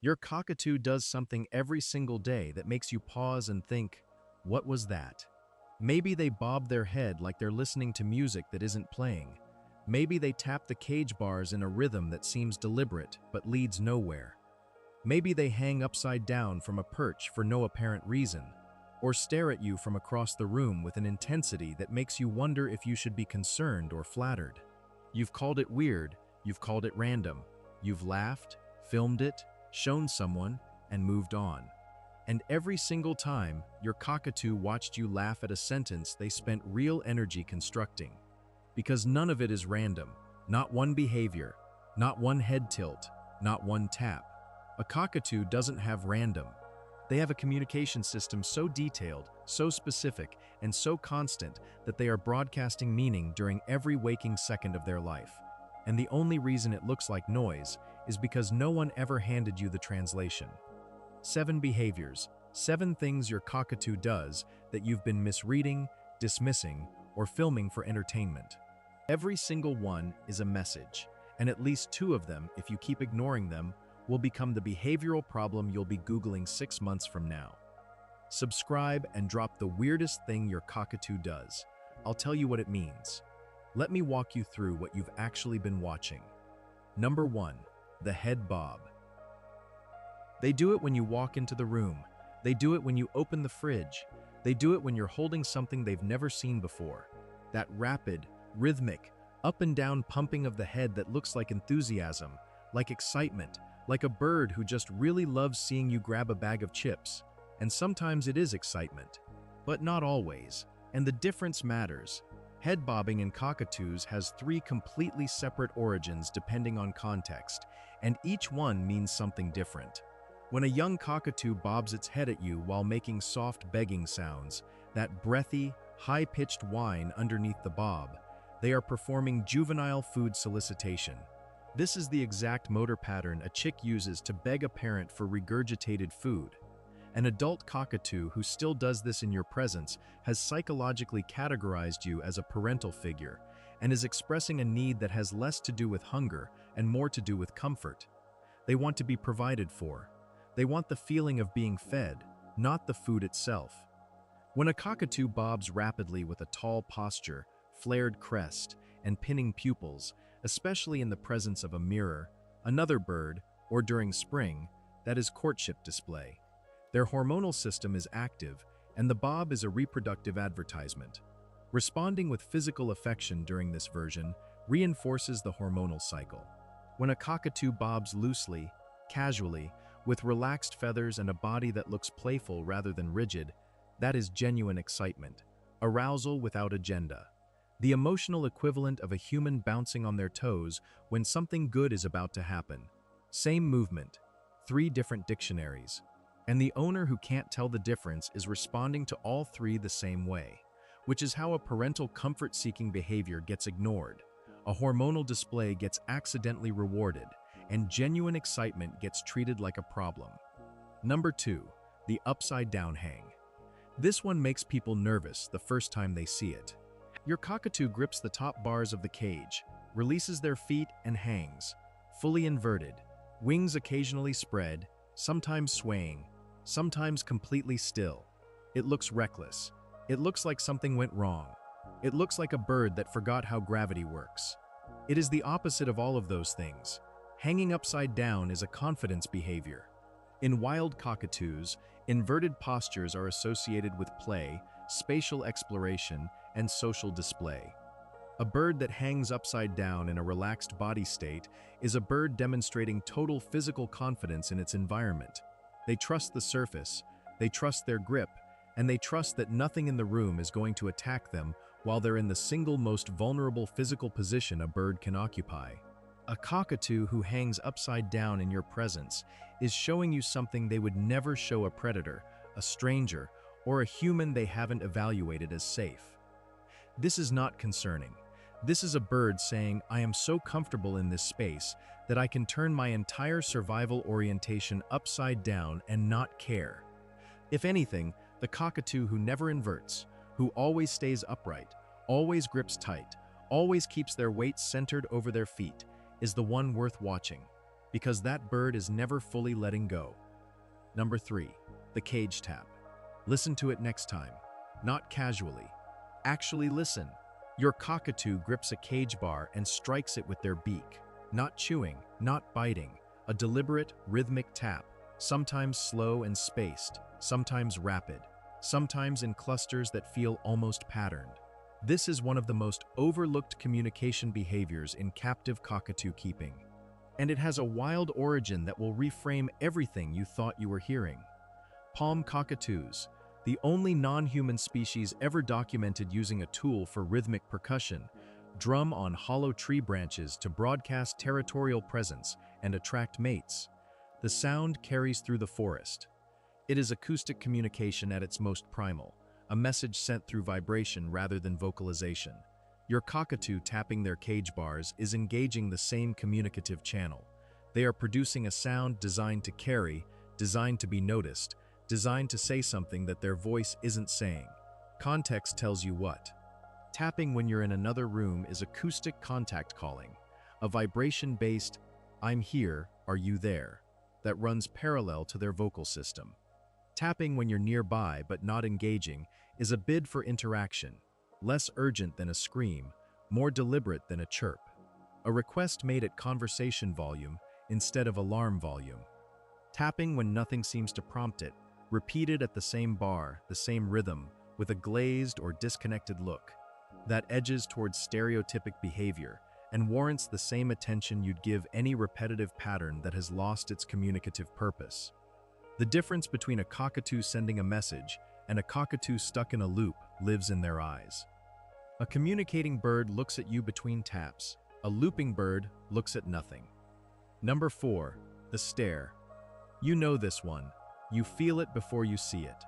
Your cockatoo does something every single day that makes you pause and think, what was that? Maybe they bob their head like they're listening to music that isn't playing. Maybe they tap the cage bars in a rhythm that seems deliberate but leads nowhere. Maybe they hang upside down from a perch for no apparent reason, or stare at you from across the room with an intensity that makes you wonder if you should be concerned or flattered. You've called it weird, you've called it random, you've laughed, filmed it, shown someone, and moved on. And every single time, your cockatoo watched you laugh at a sentence they spent real energy constructing. Because none of it is random, not one behavior, not one head tilt, not one tap. A cockatoo doesn't have random. They have a communication system so detailed, so specific, and so constant that they are broadcasting meaning during every waking second of their life. And the only reason it looks like noise is because no one ever handed you the translation. 7 behaviors, 7 things your cockatoo does that you've been misreading, dismissing, or filming for entertainment. Every single one is a message, and at least 2 of them, if you keep ignoring them, will become the behavioral problem you'll be Googling 6 months from now. Subscribe and drop the weirdest thing your cockatoo does. I'll tell you what it means. Let me walk you through what you've actually been watching. Number 1, the head bob. They do it when you walk into the room. They do it when you open the fridge. They do it when you're holding something they've never seen before. That rapid, rhythmic, up and down pumping of the head that looks like enthusiasm, like excitement, like a bird who just really loves seeing you grab a bag of chips. And sometimes it is excitement, but not always. And the difference matters. Head bobbing in cockatoos has 3 completely separate origins depending on context, and each one means something different. When a young cockatoo bobs its head at you while making soft begging sounds, that breathy, high-pitched whine underneath the bob, they are performing juvenile food solicitation. This is the exact motor pattern a chick uses to beg a parent for regurgitated food. An adult cockatoo who still does this in your presence has psychologically categorized you as a parental figure and is expressing a need that has less to do with hunger and more to do with comfort. They want to be provided for. They want the feeling of being fed, not the food itself. When a cockatoo bobs rapidly with a tall posture, flared crest, and pinning pupils, especially in the presence of a mirror, another bird, or during spring, that is courtship display. Their hormonal system is active, and the bob is a reproductive advertisement. Responding with physical affection during this version reinforces the hormonal cycle. When a cockatoo bobs loosely, casually, with relaxed feathers and a body that looks playful rather than rigid, that is genuine excitement, arousal without agenda. The emotional equivalent of a human bouncing on their toes when something good is about to happen. Same movement, 3 different dictionaries. And the owner who can't tell the difference is responding to all 3 the same way, which is how a parental comfort-seeking behavior gets ignored. A hormonal display gets accidentally rewarded, and genuine excitement gets treated like a problem. Number 2, the upside-down hang. This one makes people nervous the first time they see it. Your cockatoo grips the top bars of the cage, releases their feet and hangs, fully inverted, wings occasionally spread, sometimes swaying, sometimes completely still. It looks reckless. It looks like something went wrong. It looks like a bird that forgot how gravity works. It is the opposite of all of those things. Hanging upside down is a confidence behavior. In wild cockatoos, inverted postures are associated with play, spatial exploration, and social display. A bird that hangs upside down in a relaxed body state is a bird demonstrating total physical confidence in its environment. They trust the surface, they trust their grip, and they trust that nothing in the room is going to attack them while they're in the single most vulnerable physical position a bird can occupy. A cockatoo who hangs upside down in your presence is showing you something they would never show a predator, a stranger, or a human they haven't evaluated as safe. This is not concerning. This is a bird saying, I am so comfortable in this space that I can turn my entire survival orientation upside down and not care. If anything, the cockatoo who never inverts, who always stays upright, always grips tight, always keeps their weight centered over their feet, is the one worth watching. because that bird is never fully letting go. Number 3. The cage tap. Listen to it next time. Not casually. Actually listen. Your cockatoo grips a cage bar and strikes it with their beak. Not chewing, not biting. A deliberate, rhythmic tap, sometimes slow and spaced, sometimes rapid, sometimes in clusters that feel almost patterned. This is one of the most overlooked communication behaviors in captive cockatoo keeping. And it has a wild origin that will reframe everything you thought you were hearing. Palm cockatoos, the only non-human species ever documented using a tool for rhythmic percussion, drum on hollow tree branches to broadcast territorial presence and attract mates. The sound carries through the forest. It is acoustic communication at its most primal, a message sent through vibration rather than vocalization. Your cockatoo tapping their cage bars is engaging the same communicative channel. They are producing a sound designed to carry, designed to be noticed, designed to say something that their voice isn't saying. Context tells you what. Tapping when you're in another room is acoustic contact calling, a vibration-based "I'm here, are you there?" that runs parallel to their vocal system. Tapping when you're nearby but not engaging is a bid for interaction, less urgent than a scream, more deliberate than a chirp. A request made at conversation volume instead of alarm volume. Tapping when nothing seems to prompt it, repeated at the same bar, the same rhythm, with a glazed or disconnected look. That edges towards stereotypic behavior and warrants the same attention you'd give any repetitive pattern that has lost its communicative purpose. The difference between a cockatoo sending a message and a cockatoo stuck in a loop lives in their eyes. A communicating bird looks at you between taps. A looping bird looks at nothing. Number 4. The stare. You know this one. You feel it before you see it.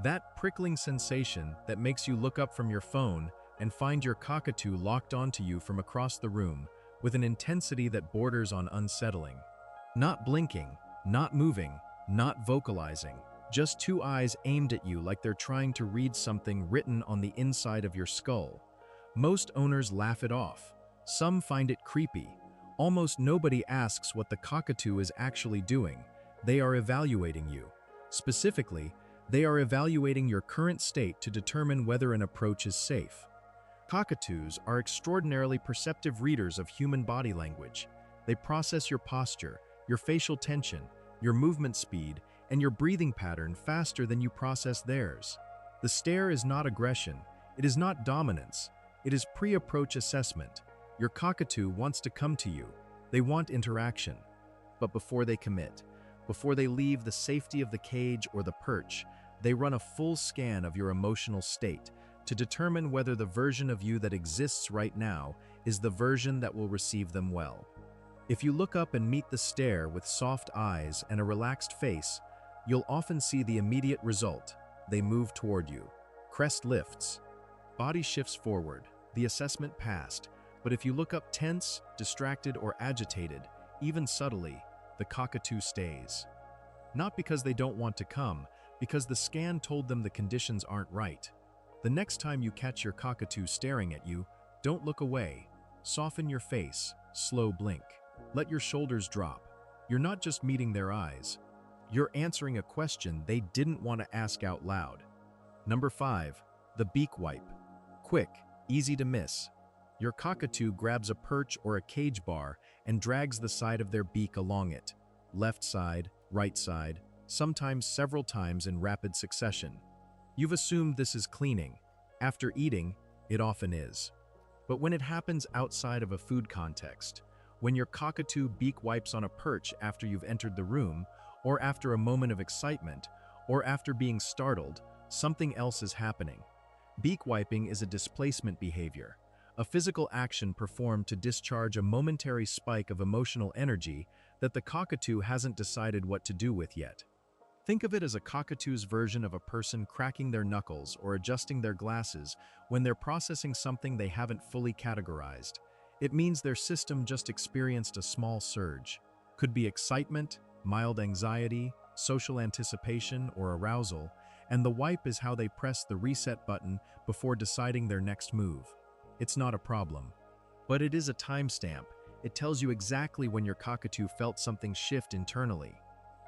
That prickling sensation that makes you look up from your phone and find your cockatoo locked onto you from across the room with an intensity that borders on unsettling. Not blinking, not moving, not vocalizing, just two eyes aimed at you like they're trying to read something written on the inside of your skull. Most owners laugh it off. Some find it creepy. Almost nobody asks what the cockatoo is actually doing. They are evaluating you. Specifically, they are evaluating your current state to determine whether an approach is safe. Cockatoos are extraordinarily perceptive readers of human body language. They process your posture, your facial tension, your movement speed, and your breathing pattern faster than you process theirs. The stare is not aggression. It is not dominance. It is pre-approach assessment. Your cockatoo wants to come to you. They want interaction. But before they commit, before they leave the safety of the cage or the perch, they run a full scan of your emotional state to determine whether the version of you that exists right now is the version that will receive them well. If you look up and meet the stare with soft eyes and a relaxed face, you'll often see the immediate result. They move toward you. Crest lifts. Body shifts forward. The assessment passed. But if you look up tense, distracted, or agitated, even subtly, the cockatoo stays. Not because they don't want to come, because the scan told them the conditions aren't right. The next time you catch your cockatoo staring at you, don't look away. Soften your face, slow blink. Let your shoulders drop. You're not just meeting their eyes. You're answering a question they didn't want to ask out loud. Number 5. The beak wipe. Quick, easy to miss. Your cockatoo grabs a perch or a cage bar and drags the side of their beak along it. Left side, right side, sometimes several times in rapid succession. You've assumed this is cleaning. After eating, it often is. But when it happens outside of a food context, when your cockatoo beak wipes on a perch after you've entered the room, or after a moment of excitement, or after being startled, something else is happening. Beak wiping is a displacement behavior, a physical action performed to discharge a momentary spike of emotional energy that the cockatoo hasn't decided what to do with yet. Think of it as a cockatoo's version of a person cracking their knuckles or adjusting their glasses when they're processing something they haven't fully categorized. It means their system just experienced a small surge. Could be excitement, mild anxiety, social anticipation, or arousal, and the wipe is how they press the reset button before deciding their next move. It's not a problem. But it is a timestamp. It tells you exactly when your cockatoo felt something shift internally.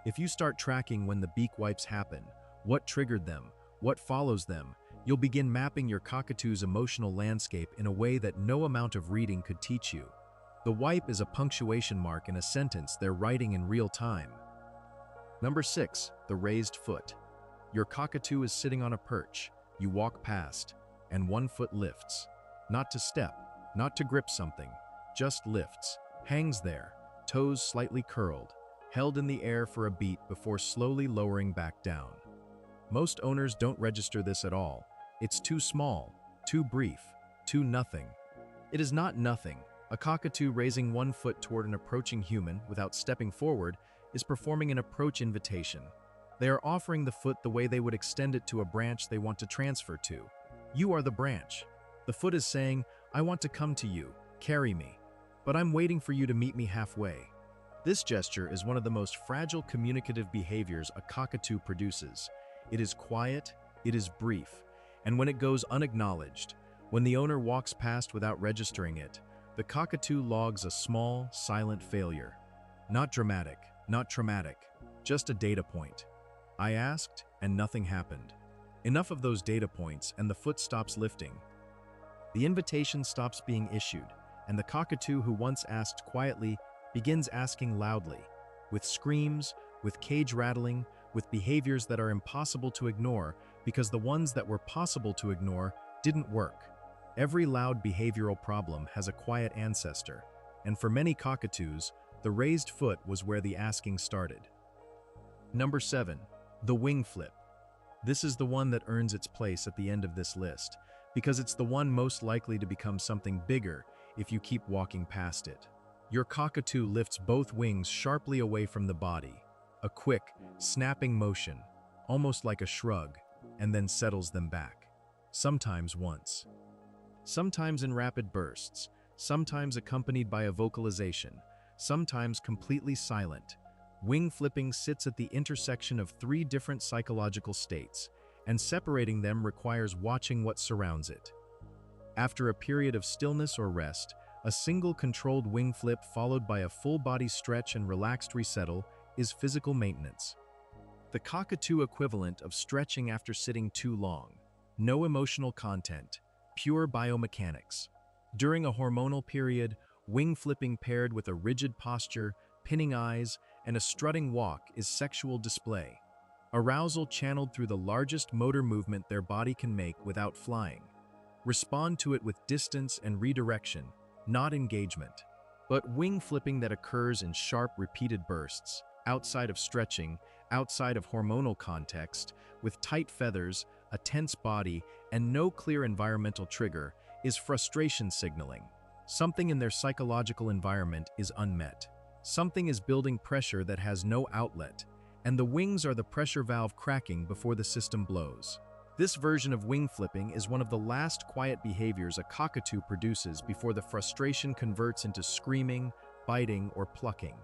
If you start tracking when the beak wipes happen, what triggered them, what follows them, you'll begin mapping your cockatoo's emotional landscape in a way that no amount of reading could teach you. The wipe is a punctuation mark in a sentence they're writing in real time. Number 6, the raised foot. Your cockatoo is sitting on a perch. You walk past, and one foot lifts. Not to step, not to grip something, just lifts, hangs there, toes slightly curled, held in the air for a beat before slowly lowering back down. Most owners don't register this at all. It's too small, too brief, too nothing. It is not nothing. A cockatoo raising one foot toward an approaching human without stepping forward is performing an approach invitation. They are offering the foot the way they would extend it to a branch they want to transfer to. You are the branch. The foot is saying, I want to come to you, carry me, but I'm waiting for you to meet me halfway. This gesture is one of the most fragile communicative behaviors a cockatoo produces. It is quiet, it is brief, and when it goes unacknowledged, when the owner walks past without registering it, the cockatoo logs a small, silent failure. Not dramatic, not traumatic, just a data point. I asked, and nothing happened. Enough of those data points, and the foot stops lifting. The invitation stops being issued, and the cockatoo who once asked quietly begins asking loudly, with screams, with cage rattling, with behaviors that are impossible to ignore because the ones that were possible to ignore didn't work. Every loud behavioral problem has a quiet ancestor, and for many cockatoos, the raised foot was where the asking started. Number 7, the wing flip. This is the one that earns its place at the end of this list, because it's the one most likely to become something bigger if you keep walking past it. Your cockatoo lifts both wings sharply away from the body, a quick, snapping motion, almost like a shrug, and then settles them back. Sometimes once. Sometimes in rapid bursts, sometimes accompanied by a vocalization, sometimes completely silent. Wing flipping sits at the intersection of 3 different psychological states, and separating them requires watching what surrounds it. After a period of stillness or rest, a single controlled wing flip followed by a full body stretch and relaxed resettle is physical maintenance. The cockatoo equivalent of stretching after sitting too long. No emotional content, pure biomechanics. During a hormonal period, wing flipping paired with a rigid posture, pinning eyes, and a strutting walk is sexual display. Arousal channeled through the largest motor movement their body can make without flying. Respond to it with distance and redirection, not engagement. But wing flipping that occurs in sharp, repeated bursts, outside of stretching, outside of hormonal context, with tight feathers, a tense body, and no clear environmental trigger, is frustration signaling. Something in their psychological environment is unmet. Something is building pressure that has no outlet, and the wings are the pressure valve cracking before the system blows. This version of wing flipping is one of the last quiet behaviors a cockatoo produces before the frustration converts into screaming, biting, or plucking.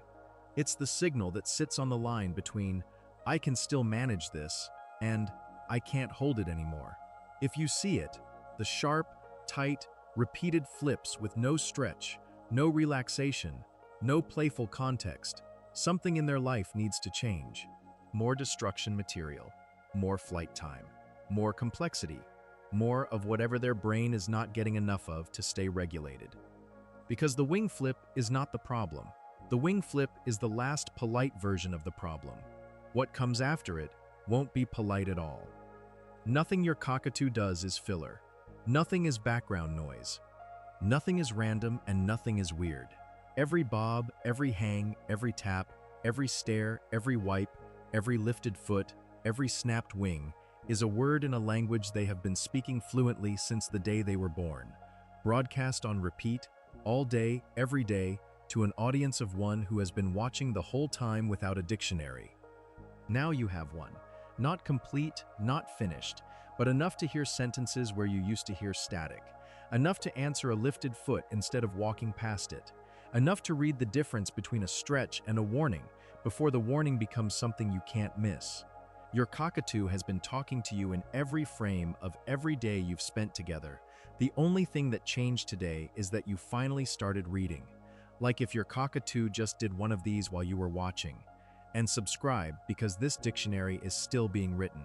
It's the signal that sits on the line between, I can still manage this, and I can't hold it anymore. If you see it, the sharp, tight, repeated flips with no stretch, no relaxation, no playful context, something in their life needs to change. More destruction material, more flight time, more complexity, more of whatever their brain is not getting enough of to stay regulated. Because the wing flip is not the problem. The wing flip is the last polite version of the problem. What comes after it won't be polite at all. Nothing your cockatoo does is filler. Nothing is background noise. Nothing is random and nothing is weird. Every bob, every hang, every tap, every stare, every wipe, every lifted foot, every snapped wing is a word in a language they have been speaking fluently since the day they were born, broadcast on repeat, all day, every day, to an audience of one who has been watching the whole time without a dictionary. Now you have one, not complete, not finished, but enough to hear sentences where you used to hear static, enough to answer a lifted foot instead of walking past it, enough to read the difference between a stretch and a warning before the warning becomes something you can't miss. Your cockatoo has been talking to you in every frame of every day you've spent together. The only thing that changed today is that you finally started reading. Like if your cockatoo just did one of these while you were watching. And subscribe because this dictionary is still being written.